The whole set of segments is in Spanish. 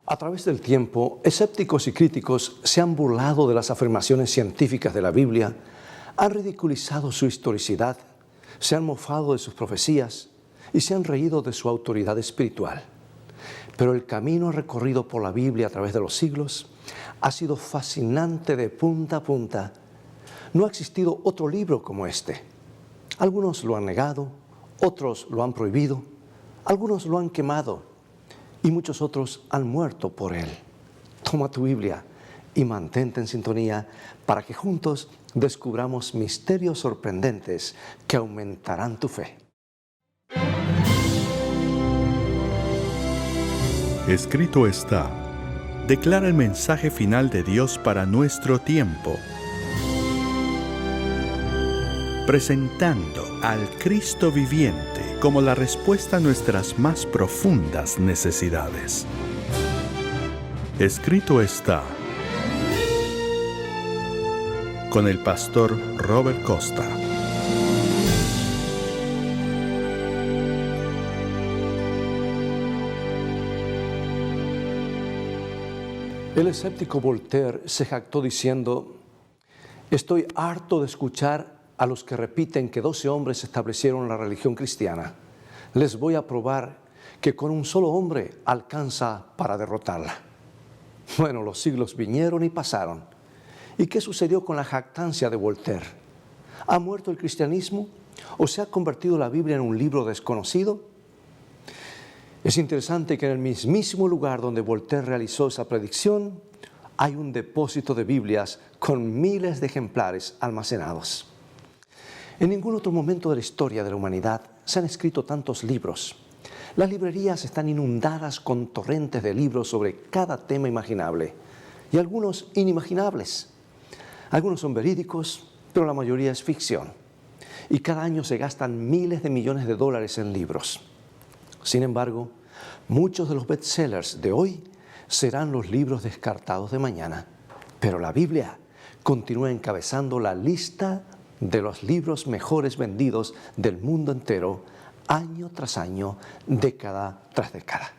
A través del tiempo, escépticos y críticos se han burlado de las afirmaciones científicas de la Biblia, han ridiculizado su historicidad, se han mofado de sus profecías y se han reído de su autoridad espiritual. Pero el camino recorrido por la Biblia a través de los siglos ha sido fascinante de punta a punta. No ha existido otro libro como este. Algunos lo han negado, otros lo han prohibido, algunos lo han quemado y muchos otros han muerto por él. Toma tu Biblia y mantente en sintonía para que juntos descubramos misterios sorprendentes que aumentarán tu fe. Escrito está. Declara el mensaje final de Dios para nuestro tiempo. Presentando al Cristo viviente como la respuesta a nuestras más profundas necesidades. Escrito está. Con el pastor Robert Costa. El escéptico Voltaire se jactó diciendo: estoy harto de escuchar a los que repiten que 12 hombres establecieron la religión cristiana. Les voy a probar que con un solo hombre alcanza para derrotarla. Bueno, los siglos vinieron y pasaron. ¿Y qué sucedió con la jactancia de Voltaire? ¿Ha muerto el cristianismo? ¿O se ha convertido la Biblia en un libro desconocido? Es interesante que en el mismísimo lugar donde Voltaire realizó esa predicción, hay un depósito de Biblias con miles de ejemplares almacenados. En ningún otro momento de la historia de la humanidad se han escrito tantos libros. Las librerías están inundadas con torrentes de libros sobre cada tema imaginable y algunos inimaginables. Algunos son verídicos, pero la mayoría es ficción. Y cada año se gastan miles de millones de dólares en libros. Sin embargo, muchos de los bestsellers de hoy serán los libros descartados de mañana. Pero la Biblia continúa encabezando la lista de los libros mejores vendidos del mundo entero, año tras año, década tras década.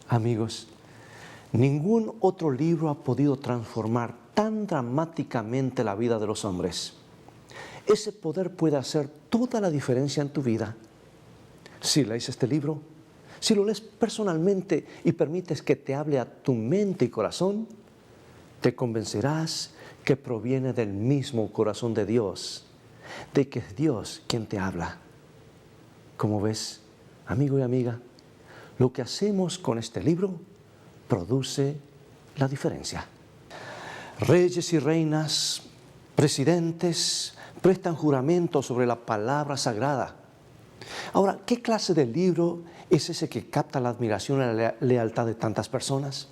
Amigos, ningún otro libro ha podido transformar tan dramáticamente la vida de los hombres. Ese poder puede hacer toda la diferencia en tu vida. Si lees este libro, si lo lees personalmente y permites que te hable a tu mente y corazón, te convencerás que proviene del mismo corazón de Dios, de que es Dios quien te habla. Como ves, amigo y amiga, lo que hacemos con este libro produce la diferencia. Reyes y reinas, presidentes, prestan juramento sobre la palabra sagrada. Ahora, ¿qué clase de libro es ese que capta la admiración y la lealtad de tantas personas?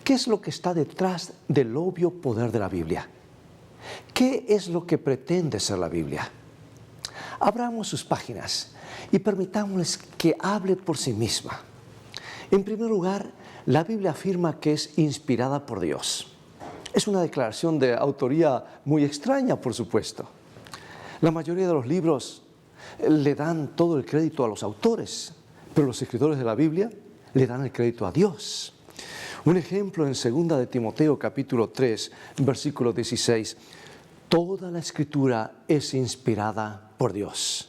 ¿Qué es lo que está detrás del obvio poder de la Biblia? ¿Qué es lo que pretende ser la Biblia? Abramos sus páginas y permitámosles que hable por sí misma. En primer lugar, la Biblia afirma que es inspirada por Dios. Es una declaración de autoría muy extraña, por supuesto. La mayoría de los libros le dan todo el crédito a los autores, pero los escritores de la Biblia le dan el crédito a Dios. Un ejemplo en 2 de Timoteo capítulo 3, versículo 16. Toda la Escritura es inspirada por Dios.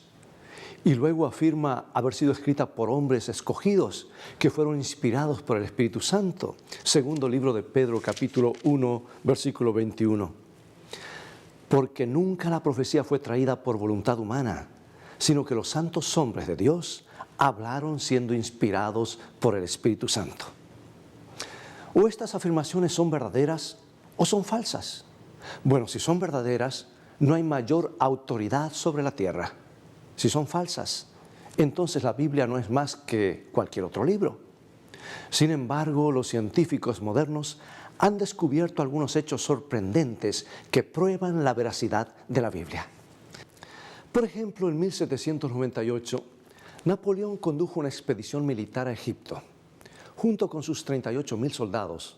Y luego afirma haber sido escrita por hombres escogidos que fueron inspirados por el Espíritu Santo. Segundo libro de Pedro capítulo 1, versículo 21. Porque nunca la profecía fue traída por voluntad humana, sino que los santos hombres de Dios hablaron siendo inspirados por el Espíritu Santo. ¿O estas afirmaciones son verdaderas o son falsas? Bueno, si son verdaderas, no hay mayor autoridad sobre la tierra. Si son falsas, entonces la Biblia no es más que cualquier otro libro. Sin embargo, los científicos modernos han descubierto algunos hechos sorprendentes que prueban la veracidad de la Biblia. Por ejemplo, en 1798, Napoleón condujo una expedición militar a Egipto. Junto con sus 38,000 soldados,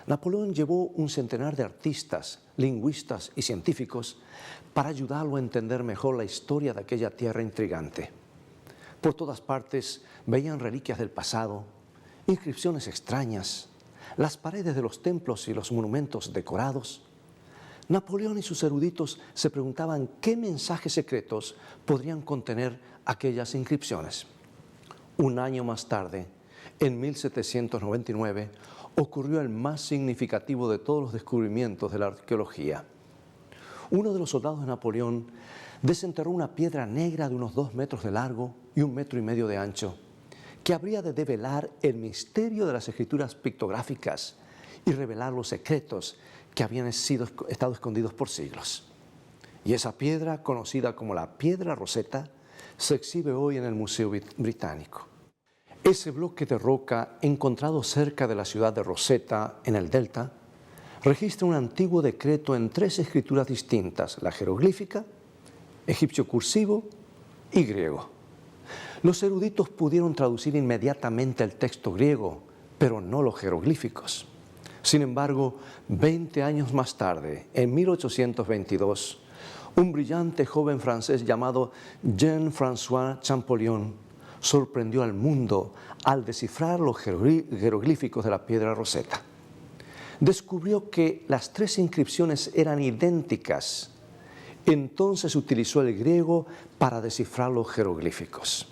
Napoleón llevó un centenar de artistas, lingüistas y científicos para ayudarlo a entender mejor la historia de aquella tierra intrigante. Por todas partes veían reliquias del pasado, inscripciones extrañas, las paredes de los templos y los monumentos decorados, Napoleón y sus eruditos se preguntaban qué mensajes secretos podrían contener aquellas inscripciones. Un año más tarde, en 1799, ocurrió el más significativo de todos los descubrimientos de la arqueología. Uno de los soldados de Napoleón desenterró una piedra negra de unos 2 metros de largo y 1,5 metros de ancho, que habría de develar el misterio de las escrituras pictográficas y revelar los secretos que habían estado escondidos por siglos. Y esa piedra, conocida como la Piedra Rosetta, se exhibe hoy en el Museo Británico. Ese bloque de roca, encontrado cerca de la ciudad de Rosetta, en el Delta, registra un antiguo decreto en 3 escrituras distintas: la jeroglífica, egipcio cursivo y griego. Los eruditos pudieron traducir inmediatamente el texto griego, pero no los jeroglíficos. Sin embargo, 20 años más tarde, en 1822, un brillante joven francés llamado Jean-François Champollion sorprendió al mundo al descifrar los jeroglíficos de la Piedra Rosetta. Descubrió que las 3 inscripciones eran idénticas. Entonces utilizó el griego para descifrar los jeroglíficos.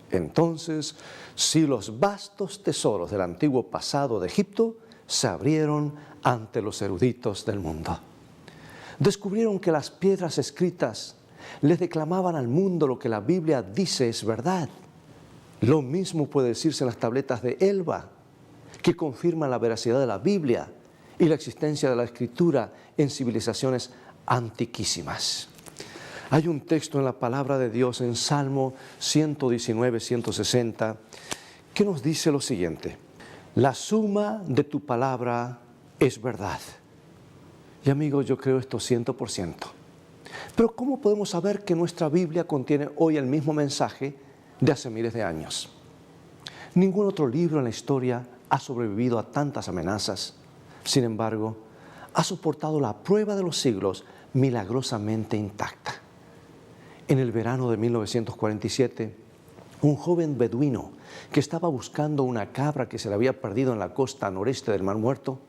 Entonces, sí, los vastos tesoros del antiguo pasado de Egipto se abrieron ante los eruditos del mundo. Descubrieron que las piedras escritas les declamaban al mundo lo que la Biblia dice es verdad. Lo mismo puede decirse en las tabletas de Elba, que confirman la veracidad de la Biblia y la existencia de la Escritura en civilizaciones antiquísimas. Hay un texto en la palabra de Dios en Salmo 119, 160, que nos dice lo siguiente: la suma de tu palabra es verdad. Y amigos, yo creo esto 100%. Pero ¿cómo podemos saber que nuestra Biblia contiene hoy el mismo mensaje de hace miles de años? Ningún otro libro en la historia ha sobrevivido a tantas amenazas. Sin embargo, ha soportado la prueba de los siglos milagrosamente intacta. En el verano de 1947, un joven beduino que estaba buscando una cabra que se le había perdido en la costa noreste del Mar Muerto,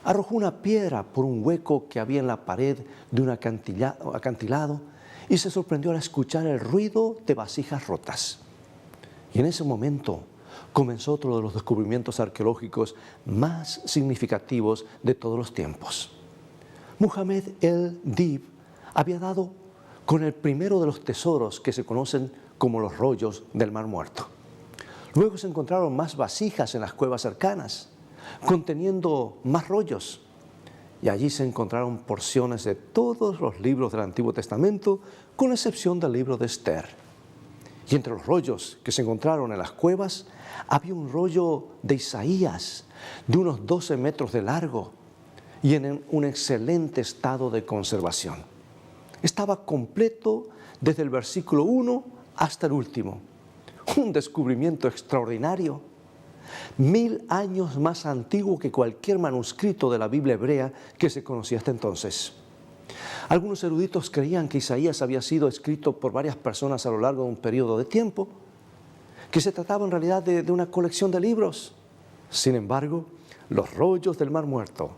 arrojó una piedra por un hueco que había en la pared de un acantilado y se sorprendió al escuchar el ruido de vasijas rotas. Y en ese momento comenzó otro de los descubrimientos arqueológicos más significativos de todos los tiempos. Muhammad el-Dib había dado con el primero de los tesoros que se conocen como los rollos del Mar Muerto. Luego se encontraron más vasijas en las cuevas cercanas, conteniendo más rollos. Y allí se encontraron porciones de todos los libros del Antiguo Testamento, con excepción del libro de Esther. Y entre los rollos que se encontraron en las cuevas, había un rollo de Isaías de unos 12 metros de largo y en un excelente estado de conservación. Estaba completo desde el versículo 1 hasta el último. Un descubrimiento extraordinario. 1000 años más antiguo que cualquier manuscrito de la Biblia hebrea que se conocía hasta entonces. Algunos eruditos creían que Isaías había sido escrito por varias personas a lo largo de un periodo de tiempo, que se trataba en realidad de una colección de libros. Sin embargo, los rollos del Mar Muerto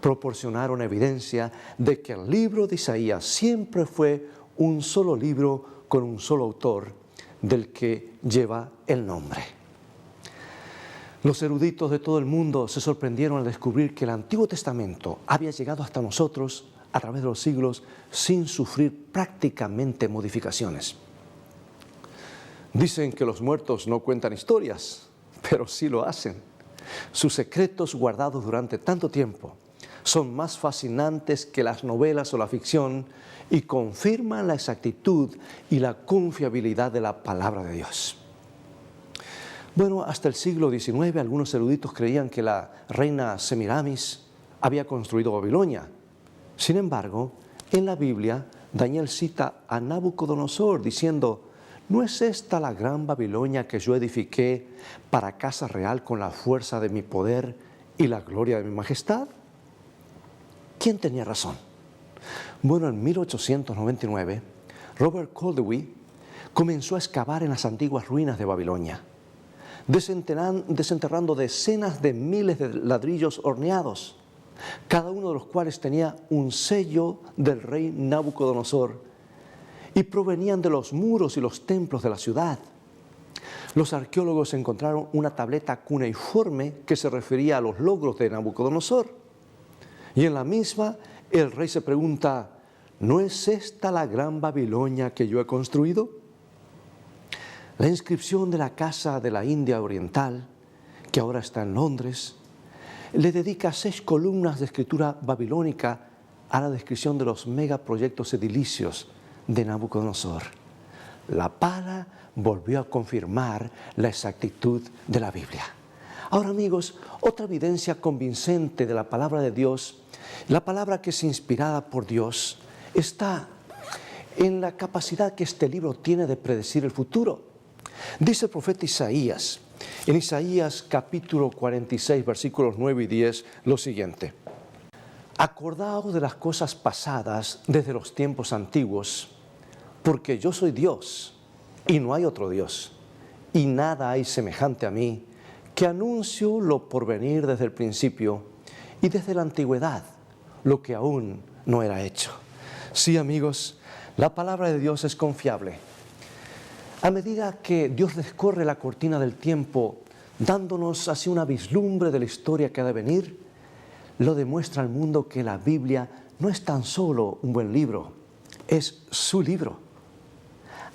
proporcionaron evidencia de que el libro de Isaías siempre fue un solo libro con un solo autor, del que lleva el nombre. Los eruditos de todo el mundo se sorprendieron al descubrir que el Antiguo Testamento había llegado hasta nosotros a través de los siglos sin sufrir prácticamente modificaciones. Dicen que los muertos no cuentan historias, pero sí lo hacen. Sus secretos guardados durante tanto tiempo son más fascinantes que las novelas o la ficción y confirman la exactitud y la confiabilidad de la palabra de Dios. Bueno, hasta el siglo XIX algunos eruditos creían que la reina Semiramis había construido Babilonia. Sin embargo, en la Biblia, Daniel cita a Nabucodonosor diciendo: ¿no es esta la gran Babilonia que yo edifiqué para casa real con la fuerza de mi poder y la gloria de mi majestad? ¿Quién tenía razón? Bueno, en 1899, Robert Coldewy comenzó a excavar en las antiguas ruinas de Babilonia. desenterrando decenas de miles de ladrillos horneados, cada uno de los cuales tenía un sello del rey Nabucodonosor, y provenían de los muros y los templos de la ciudad. Los arqueólogos encontraron una tableta cuneiforme que se refería a los logros de Nabucodonosor. Y en la misma, el rey se pregunta, ¿no es esta la gran Babilonia que yo he construido? La inscripción de la Casa de la India Oriental, que ahora está en Londres, le dedica 6 columnas de escritura babilónica a la descripción de los megaproyectos edilicios de Nabucodonosor. La pala volvió a confirmar la exactitud de la Biblia. Ahora, amigos, otra evidencia convincente de la palabra de Dios, la palabra que es inspirada por Dios, está en la capacidad que este libro tiene de predecir el futuro. Dice el profeta Isaías, en Isaías capítulo 46, versículos 9 y 10, lo siguiente: acordaos de las cosas pasadas desde los tiempos antiguos, porque yo soy Dios y no hay otro Dios, y nada hay semejante a mí, que anuncio lo por venir desde el principio y desde la antigüedad, lo que aún no era hecho. Sí, amigos, la palabra de Dios es confiable. A medida que Dios descorre la cortina del tiempo, dándonos así una vislumbre de la historia que ha de venir, lo demuestra al mundo que la Biblia no es tan solo un buen libro, es su libro.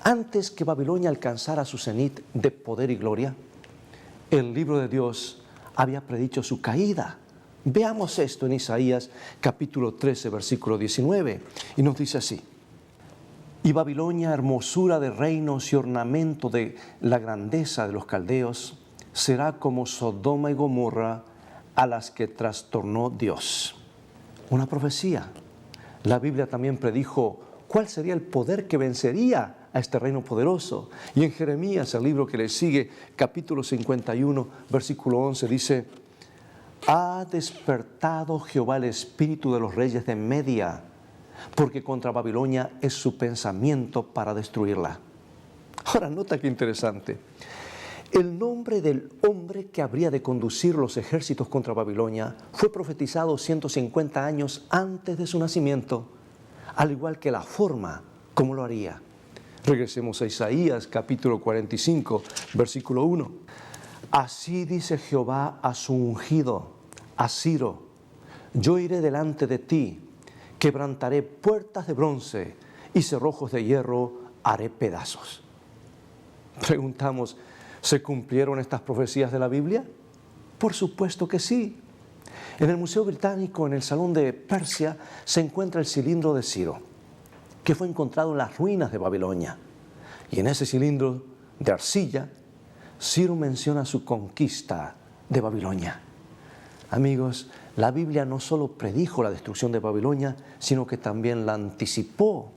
Antes que Babilonia alcanzara su cenit de poder y gloria, el libro de Dios había predicho su caída. Veamos esto en Isaías capítulo 13, versículo 19, y nos dice así: y Babilonia, hermosura de reinos y ornamento de la grandeza de los caldeos, será como Sodoma y Gomorra, a las que trastornó Dios. Una profecía. La Biblia también predijo cuál sería el poder que vencería a este reino poderoso. Y en Jeremías, el libro que le sigue, capítulo 51, versículo 11, dice: ha despertado Jehová el espíritu de los reyes de Media, porque contra Babilonia es su pensamiento para destruirla. Ahora, nota qué interesante. El nombre del hombre que habría de conducir los ejércitos contra Babilonia fue profetizado 150 años antes de su nacimiento, al igual que la forma como lo haría. Regresemos a Isaías capítulo 45, versículo 1. Así dice Jehová a su ungido, a Ciro: yo iré delante de ti, quebrantaré puertas de bronce y cerrojos de hierro haré pedazos. Preguntamos, ¿se cumplieron estas profecías de la Biblia? Por supuesto que sí. En el Museo Británico, en el Salón de Persia, se encuentra el cilindro de Ciro, que fue encontrado en las ruinas de Babilonia. Y en ese cilindro de arcilla, Ciro menciona su conquista de Babilonia. Amigos, la Biblia no solo predijo la destrucción de Babilonia, sino que también la anticipó.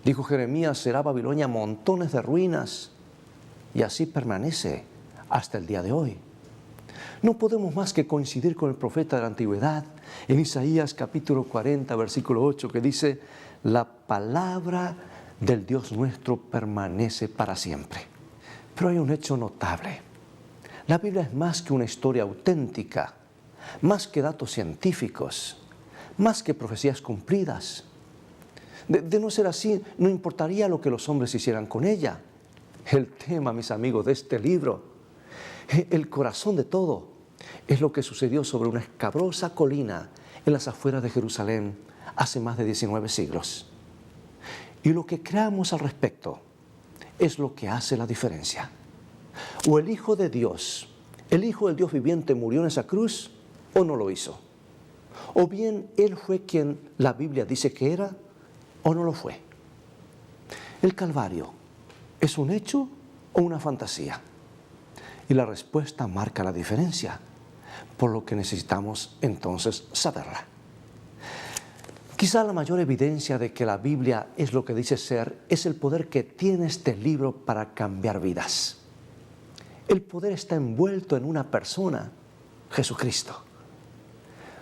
Dijo Jeremías: será Babilonia montones de ruinas. Y así permanece hasta el día de hoy. No podemos más que coincidir con el profeta de la antigüedad en Isaías capítulo 40, versículo 8, que dice: la palabra del Dios nuestro permanece para siempre. Pero hay un hecho notable. La Biblia es más que una historia auténtica, más que datos científicos, más que profecías cumplidas. De no ser así, no importaría lo que los hombres hicieran con ella. El tema, mis amigos, de este libro, el corazón de todo, es lo que sucedió sobre una escabrosa colina en las afueras de Jerusalén hace más de 19 siglos. Y lo que creamos al respecto es lo que hace la diferencia. O el Hijo de Dios, el Hijo del Dios viviente, murió en esa cruz, o no lo hizo. O bien Él fue quien la Biblia dice que era, o no lo fue. El Calvario, ¿es un hecho o una fantasía? Y la respuesta marca la diferencia, por lo que necesitamos entonces saberla. Quizá la mayor evidencia de que la Biblia es lo que dice ser es el poder que tiene este libro para cambiar vidas. El poder está envuelto en una persona, Jesucristo.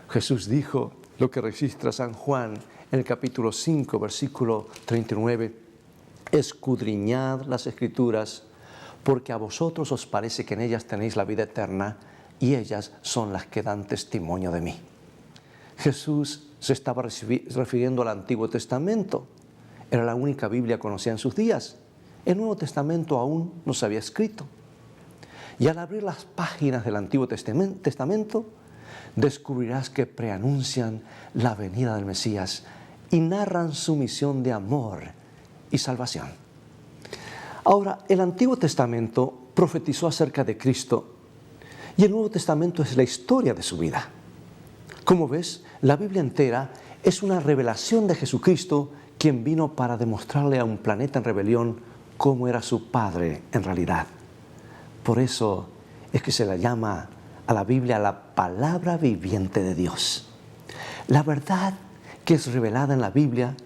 Jesús dijo lo que registra San Juan en el capítulo 5, versículo 39, escudriñad las Escrituras, porque a vosotros os parece que en ellas tenéis la vida eterna, y ellas son las que dan testimonio de mí. Jesús se estaba refiriendo al Antiguo Testamento. Era la única Biblia conocida en sus días. El Nuevo Testamento aún no se había escrito. Y al abrir las páginas del Antiguo Testamento, descubrirás que preanuncian la venida del Mesías y narran su misión de amor y salvación. Ahora, el Antiguo Testamento profetizó acerca de Cristo y el Nuevo Testamento es la historia de su vida. Como ves, la Biblia entera es una revelación de Jesucristo, quien vino para demostrarle a un planeta en rebelión cómo era su Padre en realidad. Por eso es que se la llama a la Biblia la palabra viviente de Dios. La verdad que es revelada en la Biblia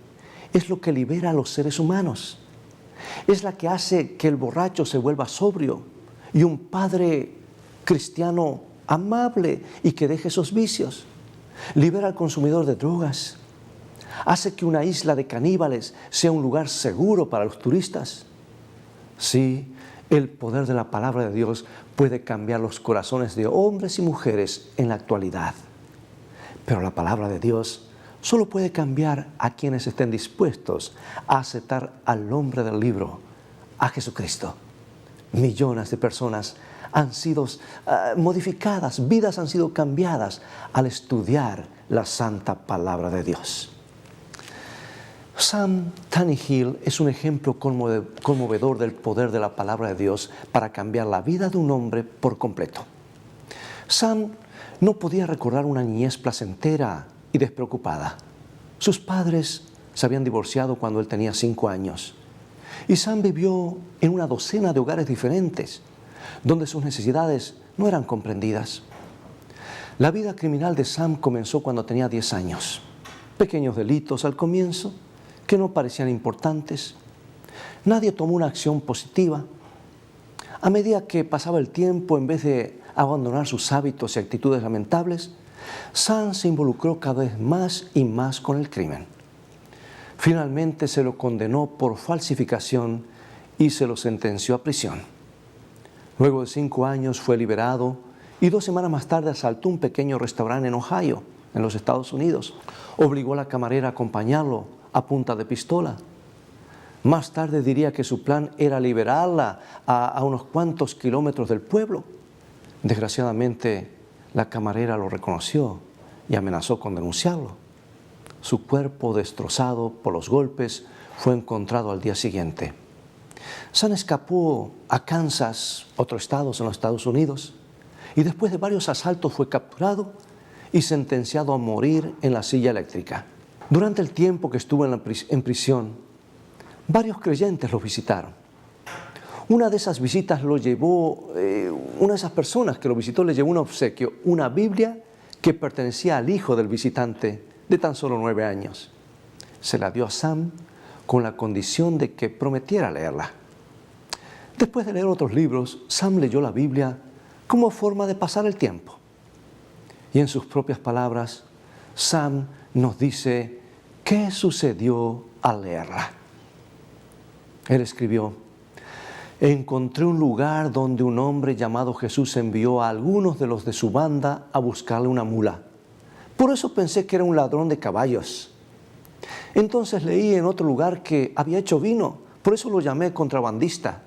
es lo que libera a los seres humanos. Es la que hace que el borracho se vuelva sobrio y un padre cristiano amable y que deje esos vicios. Libera al consumidor de drogas. Hace que una isla de caníbales sea un lugar seguro para los turistas. Sí, el poder de la palabra de Dios puede cambiar los corazones de hombres y mujeres en la actualidad. Pero la palabra de Dios solo puede cambiar a quienes estén dispuestos a aceptar al hombre del libro, a Jesucristo. Millones de personas han sido modificadas, vidas han sido cambiadas al estudiar la santa palabra de Dios. Sam Tannehill es un ejemplo conmovedor del poder de la palabra de Dios para cambiar la vida de un hombre por completo. Sam no podía recordar una niñez placentera y despreocupada. Sus padres se habían divorciado cuando él tenía 5 años. Y Sam vivió en una docena de hogares diferentes, donde sus necesidades no eran comprendidas. La vida criminal de Sam comenzó cuando tenía 10 años. Pequeños delitos al comienzo, que no parecían importantes. Nadie tomó una acción positiva. A medida que pasaba el tiempo, en vez de abandonar sus hábitos y actitudes lamentables, Sam se involucró cada vez más y más con el crimen. Finalmente se lo condenó por falsificación y se lo sentenció a prisión. Luego de 5 años fue liberado y 2 semanas más tarde asaltó un pequeño restaurante en Ohio, en los Estados Unidos. Obligó a la camarera a acompañarlo a punta de pistola. Más tarde diría que su plan era liberarla a unos cuantos kilómetros del pueblo. Desgraciadamente, la camarera lo reconoció y amenazó con denunciarlo. Su cuerpo, destrozado por los golpes, fue encontrado al día siguiente. Sam escapó a Kansas, otro estado en los Estados Unidos, y después de varios asaltos fue capturado y sentenciado a morir en la silla eléctrica. Durante el tiempo que estuvo en prisión, varios creyentes lo visitaron. Una de esas visitas lo llevó, una de esas personas que lo visitó le llevó un obsequio, una Biblia que pertenecía al hijo del visitante de tan solo 9 años. Se la dio a Sam con la condición de que prometiera leerla. Después de leer otros libros, Sam leyó la Biblia como forma de pasar el tiempo. Y en sus propias palabras, Sam nos dice qué sucedió al leerla. Él escribió: encontré un lugar donde un hombre llamado Jesús envió a algunos de los de su banda a buscarle una mula. Por eso pensé que era un ladrón de caballos. Entonces leí en otro lugar que había hecho vino, por eso lo llamé contrabandista.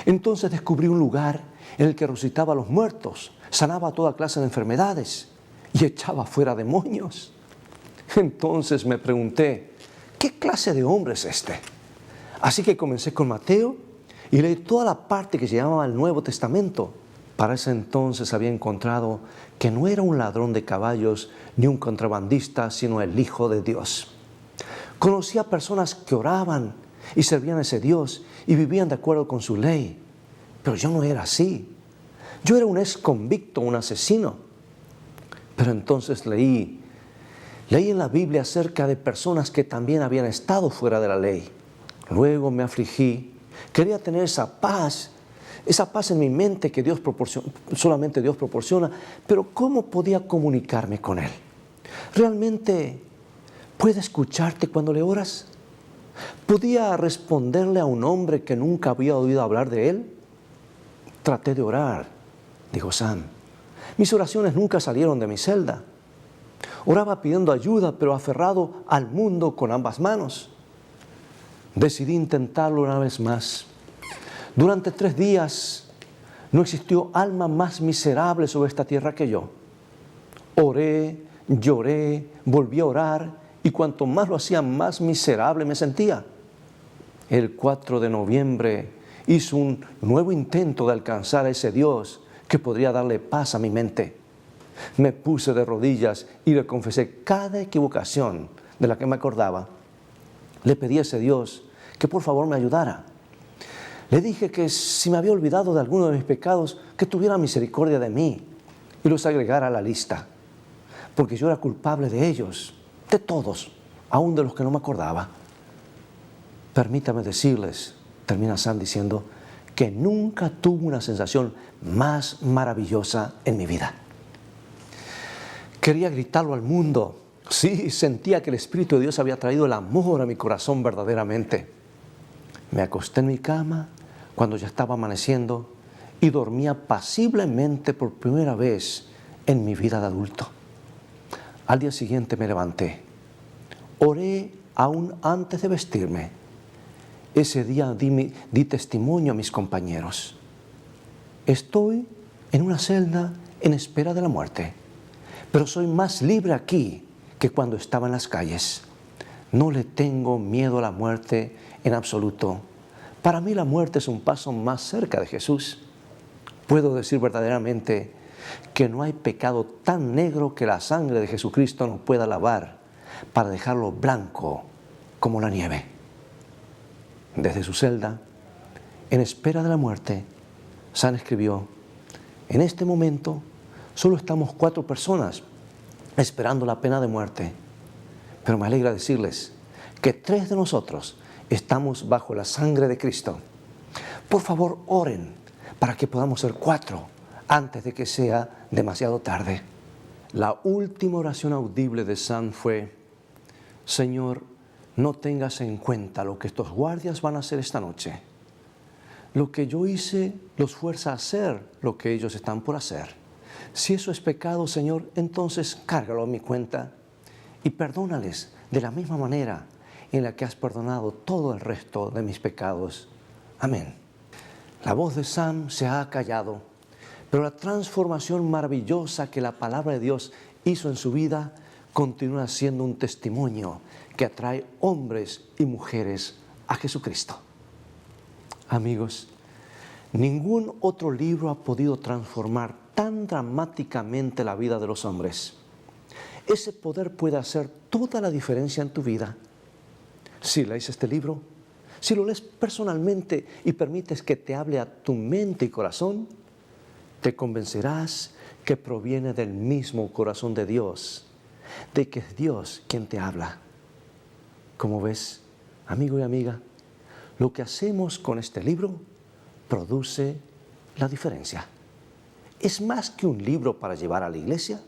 Entonces descubrí un lugar en el que resucitaba a los muertos, sanaba toda clase de enfermedades y echaba fuera demonios. Entonces me pregunté, ¿qué clase de hombre es este? Así que comencé con Mateo y leí toda la parte que se llamaba el Nuevo Testamento. Para ese entonces había encontrado que no era un ladrón de caballos ni un contrabandista, sino el Hijo de Dios. Conocí a personas que oraban y servían a ese Dios y vivían de acuerdo con su ley. Pero yo no era así. Yo era un ex convicto, un asesino. Pero entonces leí en la Biblia acerca de personas que también habían estado fuera de la ley. Luego me afligí. Quería tener esa paz en mi mente que solamente Dios proporciona. Pero ¿cómo podía comunicarme con Él? ¿Realmente puede escucharte cuando le oras? ¿Podía responderle a un hombre que nunca había oído hablar de Él? traté de orar, dijo Sam. Mis oraciones nunca salieron de mi celda. Oraba pidiendo ayuda, pero aferrado al mundo con ambas manos. Decidí intentarlo una vez más. Durante 3 días no existió alma más miserable sobre esta tierra que yo. Oré, lloré, volví a orar y cuanto más lo hacía, más miserable me sentía. El 4 de noviembre hice un nuevo intento de alcanzar a ese Dios que podría darle paz a mi mente. Me puse de rodillas y le confesé cada equivocación de la que me acordaba. Le pedí a ese Dios que por favor me ayudara. Le dije que si me había olvidado de alguno de mis pecados, que tuviera misericordia de mí y los agregara a la lista, porque yo era culpable de ellos, de todos, aún de los que no me acordaba. Permítame decirles, termina Sam diciendo, que nunca tuve una sensación más maravillosa en mi vida. Quería gritarlo al mundo. Sí, sentía que el Espíritu de Dios había traído el amor a mi corazón verdaderamente. Me acosté en mi cama cuando ya estaba amaneciendo y dormía apaciblemente por primera vez en mi vida de adulto. Al día siguiente me levanté. Oré aún antes de vestirme. Ese día di testimonio a mis compañeros. Estoy en una celda en espera de la muerte, pero soy más libre aquí que cuando estaba en las calles. No le tengo miedo a la muerte en absoluto. Para mí la muerte es un paso más cerca de Jesús. Puedo decir verdaderamente que no hay pecado tan negro que la sangre de Jesucristo no pueda lavar para dejarlo blanco como la nieve. Desde su celda, en espera de la muerte, Sam escribió, en este momento solo estamos 4 personas esperando la pena de muerte, pero me alegra decirles que 3 de nosotros estamos bajo la sangre de Cristo. Por favor, oren para que podamos ser 4 antes de que sea demasiado tarde. La última oración audible de Sam fue, Señor, no tengas en cuenta lo que estos guardias van a hacer esta noche. Lo que yo hice los fuerza a hacer lo que ellos están por hacer. Si eso es pecado, Señor, entonces cárgalo a mi cuenta y perdónales de la misma manera en la que has perdonado todo el resto de mis pecados. Amén. La voz de Sam se ha callado, pero la transformación maravillosa que la palabra de Dios hizo en su vida continúa siendo un testimonio que atrae hombres y mujeres a Jesucristo. Amigos, ningún otro libro ha podido transformar tan dramáticamente la vida de los hombres. Ese poder puede hacer toda la diferencia en tu vida. Si lees este libro, si lo lees personalmente y permites que te hable a tu mente y corazón, te convencerás que proviene del mismo corazón de Dios, de que es Dios quien te habla. Como ves, amigo y amiga, lo que hacemos con este libro produce la diferencia. Es más que un libro para llevar a la iglesia,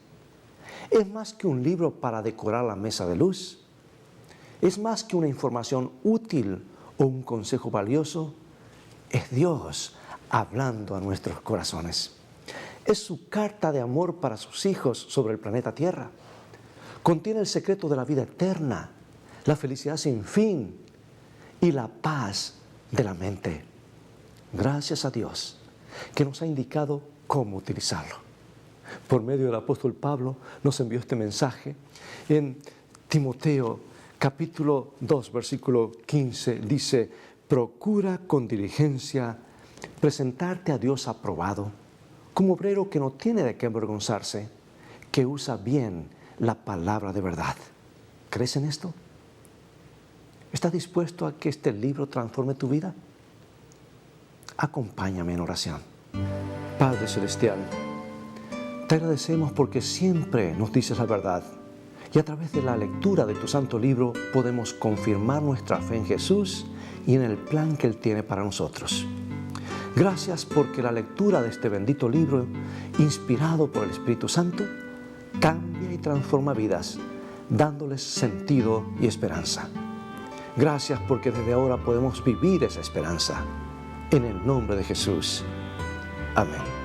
es más que un libro para decorar la mesa de luz, es más que una información útil o un consejo valioso, es Dios hablando a nuestros corazones. Es su carta de amor para sus hijos sobre el planeta Tierra. Contiene el secreto de la vida eterna, la felicidad sin fin y la paz de la mente. Gracias a Dios que nos ha indicado cómo utilizarlo. Por medio del apóstol Pablo nos envió este mensaje en Timoteo capítulo 2 versículo 15. Dice, procura con diligencia presentarte a Dios aprobado, como obrero que no tiene de qué avergonzarse, que usa bien la palabra de verdad. ¿Crees en esto? ¿Estás dispuesto a que este libro transforme tu vida? Acompáñame en oración. Padre Celestial, te agradecemos porque siempre nos dices la verdad y a través de la lectura de tu santo libro podemos confirmar nuestra fe en Jesús y en el plan que Él tiene para nosotros. Gracias porque la lectura de este bendito libro, inspirado por el Espíritu Santo, cambia y transforma vidas, dándoles sentido y esperanza. Gracias porque desde ahora podemos vivir esa esperanza. En el nombre de Jesús. Amén.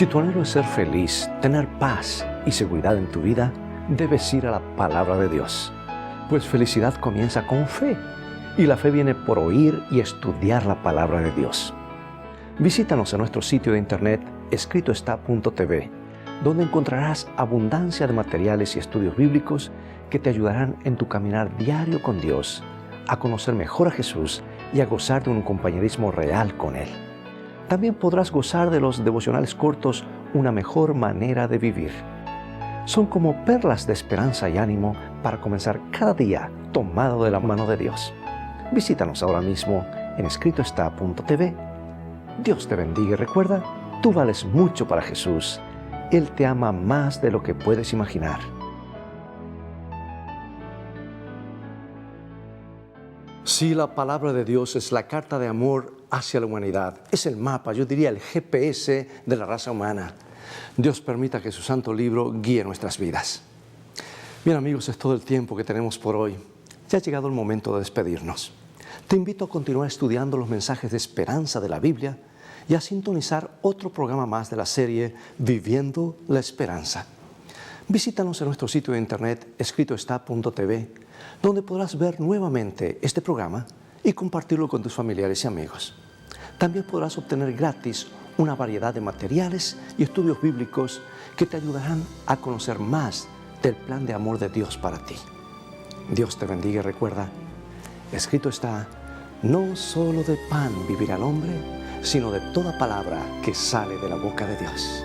Si tu anhelo es ser feliz, tener paz y seguridad en tu vida, debes ir a la palabra de Dios. Pues felicidad comienza con fe, y la fe viene por oír y estudiar la palabra de Dios. Visítanos en nuestro sitio de internet escritoestá.tv, donde encontrarás abundancia de materiales y estudios bíblicos que te ayudarán en tu caminar diario con Dios, a conocer mejor a Jesús y a gozar de un compañerismo real con Él. También podrás gozar de los devocionales cortos Una mejor manera de vivir. Son como perlas de esperanza y ánimo para comenzar cada día tomado de la mano de Dios. Visítanos ahora mismo en escritoestá.tv. Dios te bendiga y recuerda, tú vales mucho para Jesús. Él te ama más de lo que puedes imaginar. Sí, la palabra de Dios es la carta de amor hacia la humanidad. Es el mapa, yo diría el GPS de la raza humana. Dios permita que su santo libro guíe nuestras vidas. Bien amigos, es todo el tiempo que tenemos por hoy. Ya ha llegado el momento de despedirnos. Te invito a continuar estudiando los mensajes de esperanza de la Biblia y a sintonizar otro programa más de la serie Viviendo la Esperanza. Visítanos en nuestro sitio de internet escritoestá.tv, donde podrás ver nuevamente este programa y compartirlo con tus familiares y amigos. También podrás obtener gratis una variedad de materiales y estudios bíblicos que te ayudarán a conocer más del plan de amor de Dios para ti. Dios te bendiga y recuerda, escrito está, no solo de pan vivirá el hombre, sino de toda palabra que sale de la boca de Dios.